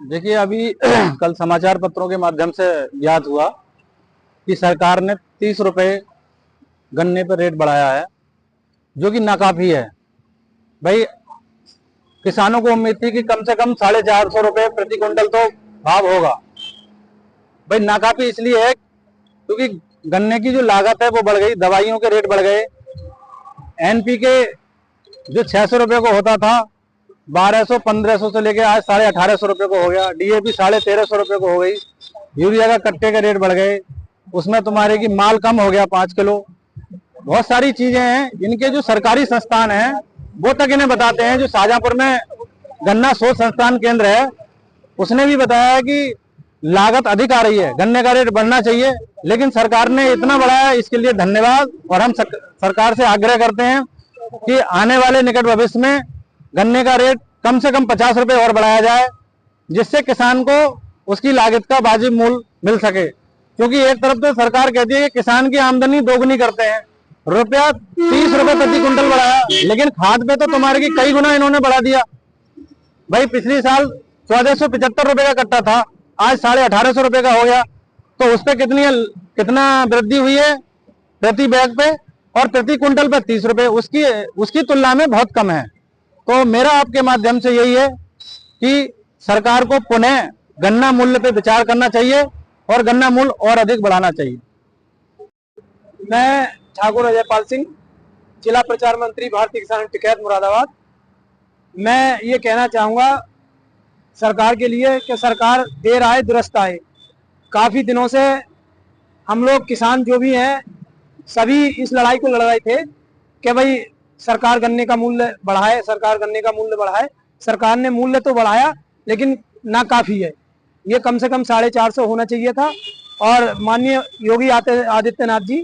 देखिए अभी कल समाचार पत्रों के माध्यम से ज्ञात हुआ कि सरकार ने 30 रुपए गन्ने पर रेट बढ़ाया है, जो कि नाकाफी है। भाई किसानों को उम्मीद थी कि कम से कम 450 रुपए प्रति क्विंटल तो भाव होगा। भाई नाकाफी इसलिए है क्योंकि गन्ने की जो लागत है वो बढ़ गई, दवाइयों के रेट बढ़ गए। एनपीके जो 600 रुपए को होता था 1200-1500 से लेके आज 1850 रुपए को हो गया। डीएपी 1350 रुपए को हो गई। यूरिया का कट्टे के रेट बढ़ गए, उसमें तुम्हारे की माल कम हो गया 5 किलो। बहुत सारी चीजें हैं जिनके जो सरकारी संस्थान हैं वो तक इन्हें बताते हैं। जो शाहजहांपुर में गन्ना शोध संस्थान केंद्र है उसने भी बताया है कि लागत अधिक आ रही है, गन्ने का रेट बढ़ना चाहिए, लेकिन सरकार ने इतना बढ़ाया, इसके लिए धन्यवाद। और हम सरकार से आग्रह करते हैं कि आने वाले निकट भविष्य में गन्ने का रेट कम से कम 50 रुपए और बढ़ाया जाए, जिससे किसान को उसकी लागत का वाजिब मूल्य मिल सके। क्योंकि एक तरफ तो सरकार कहती है कि किसान की आमदनी दोगुनी करते हैं, रुपया 30 रुपए प्रति क्विंटल बढ़ाया, लेकिन खाद पे तो तुम्हारे की कई गुना इन्होंने बढ़ा दिया। भाई पिछली साल 1475 रुपए का कट्टा था, आज 1850 रुपए का हो गया। तो उस पर कितना वृद्धि हुई है प्रति बैग पे, और प्रति क्विंटल पे 30 रुपए उसकी तुलना में बहुत कम है। तो मेरा आपके माध्यम से यही है कि सरकार को पुनः गन्ना मूल्य पे विचार करना चाहिए और गन्ना मूल्य और अधिक बढ़ाना चाहिए। मैं ठाकुर अजयपाल सिंह, जिला प्रचार मंत्री भारतीय किसान टिकैत मुरादाबाद। मैं ये कहना चाहूँगा सरकार के लिए कि सरकार देर आए दुरुस्त आए। काफ़ी दिनों से हम लोग किसान जो भी हैं सभी इस लड़ाई को लड़ रहे थे कि भाई सरकार गन्ने का मूल्य बढ़ाए, सरकार गन्ने का मूल्य बढ़ाए। सरकार ने मूल्य तो बढ़ाया लेकिन नाकाफ़ी है। ये कम से कम 450 होना चाहिए था। और माननीय योगी आदित्यनाथ जी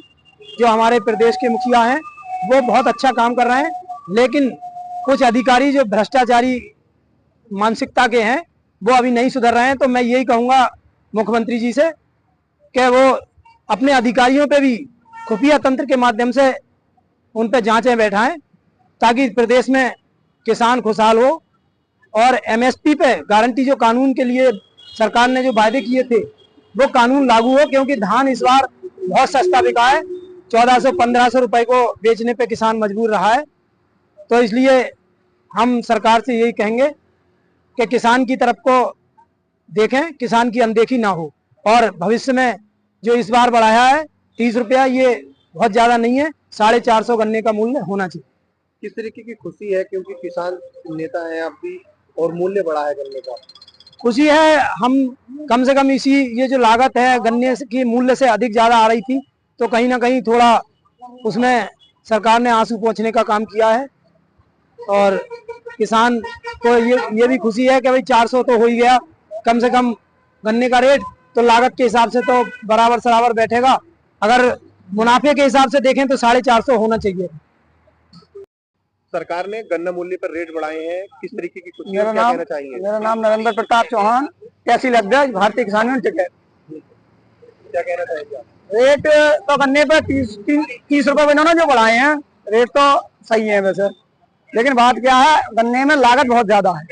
जो हमारे प्रदेश के मुखिया हैं वो बहुत अच्छा काम कर रहे हैं, लेकिन कुछ अधिकारी जो भ्रष्टाचारी मानसिकता के हैं वो अभी नहीं सुधर रहे हैं। तो मैं यही कहूँगा मुख्यमंत्री जी से कि वो अपने अधिकारियों पे भी खुफिया तंत्र के माध्यम से उन पे जांचें बैठाएं, ताकि प्रदेश में किसान खुशहाल हो। और एमएसपी पे गारंटी जो कानून के लिए सरकार ने जो वायदे किए थे वो कानून लागू हो, क्योंकि धान इस बार बहुत सस्ता बिका है। 1400-1500 रुपए को बेचने पे किसान मजबूर रहा है। तो इसलिए हम सरकार से यही कहेंगे कि किसान की तरफ को देखें, किसान की अनदेखी ना हो। और भविष्य में जो इस बार बढ़ाया है 30 रुपया, ये बहुत ज़्यादा नहीं है। 450 गन्ने का मूल्य होना चाहिए। किस तरीके की खुशी है, क्योंकि किसान नेता हैं आप भी और मूल्य बढ़ा है गन्ने का? खुशी है, हम कम से कम ये जो लागत है गन्ने की मूल्य से अधिक ज़्यादा आ रही थी, तो कहीं ना कहीं थोड़ा उसमें सरकार ने आंसू पोंछने का काम किया है। और किसान को ये भी खुशी है कि भाई 400 तो हो ही गया कम से कम गन्ने का रेट, तो लागत के हिसाब से तो बराबर सराबर बैठेगा। अगर मुनाफे के हिसाब से देखें तो 450 होना चाहिए। सरकार ने गन्ना मूल्य पर रेट बढ़ाए हैं, किस तरीके की खुशी है, क्या कहना चाहेंगे? मेरा नाम नरेंद्र प्रताप चौहान, तहसील अध्यक्ष, भारतीय किसान यूनियन टिकैत। क्या कहना चाहेंगे? रेट तो गन्ने पर 30 रुपए इन्होंने जो बढ़ाए हैं, रेट तो सही है वैसे, लेकिन बात क्या है गन्ने में लागत बहुत ज्यादा है।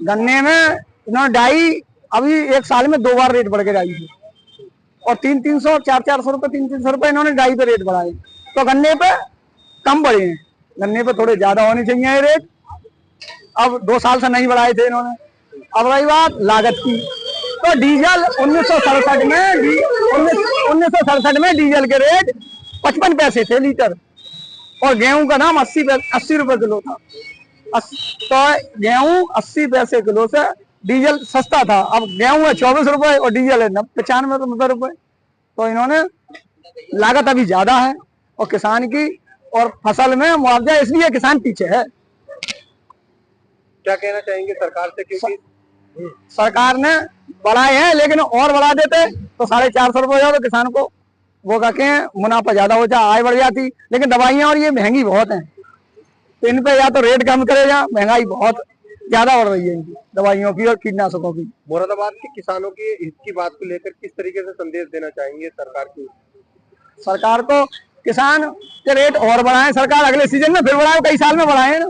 गन्ने में इन्होंने डाई अभी एक साल में 2 बार रेट बढ़ के डाई है, और 300-300 400 रुपए 300 रुपए इन्होंने डाई पे रेट बढ़ाए। तो गन्ने पे कम बढ़े हैं, गन्ने पे थोड़े ज्यादा होने चाहिए रेट। अब 2 साल से नहीं बढ़ाए थे इन्होंने। अब रही बात लागत की, तो डीजल 1967 में डीजल के रेट 55 पैसे थे लीटर, और गेहूं का दाम 80 रुपए किलो था। तो गेहूं 80 पैसे किलो से डीजल सस्ता था। अब गेहूं है 24 रुपए और डीजल है 95-90 रुपए। तो इन्होंने लागत अभी ज्यादा है और किसान की, और फसल में मुआवजा इसलिए किसान पीछे है। क्या कहना चाहेंगे सरकार से, क्योंकि सरकार ने बढ़ाए हैं, लेकिन और बढ़ा देते तो 450 रुपए हो तो किसान को वो कहते मुनाफा ज्यादा हो जाए, आय बढ़ जाती। लेकिन दवाइयां और ये महंगी बहुत हैं, तो इन पे या तो रेट कम करे, या महंगाई बहुत ज्यादा बढ़ रही है इनकी दवाइयों की और कीटनाशकों की। मुरादाबाद के किसानों के हित की बात को लेकर किस तरीके से संदेश देना चाहेंगे सरकार की? सरकार को किसान के रेट और बढ़ाएं, सरकार अगले सीजन में फिर बढ़ाए, कई साल में बढ़ाए ना।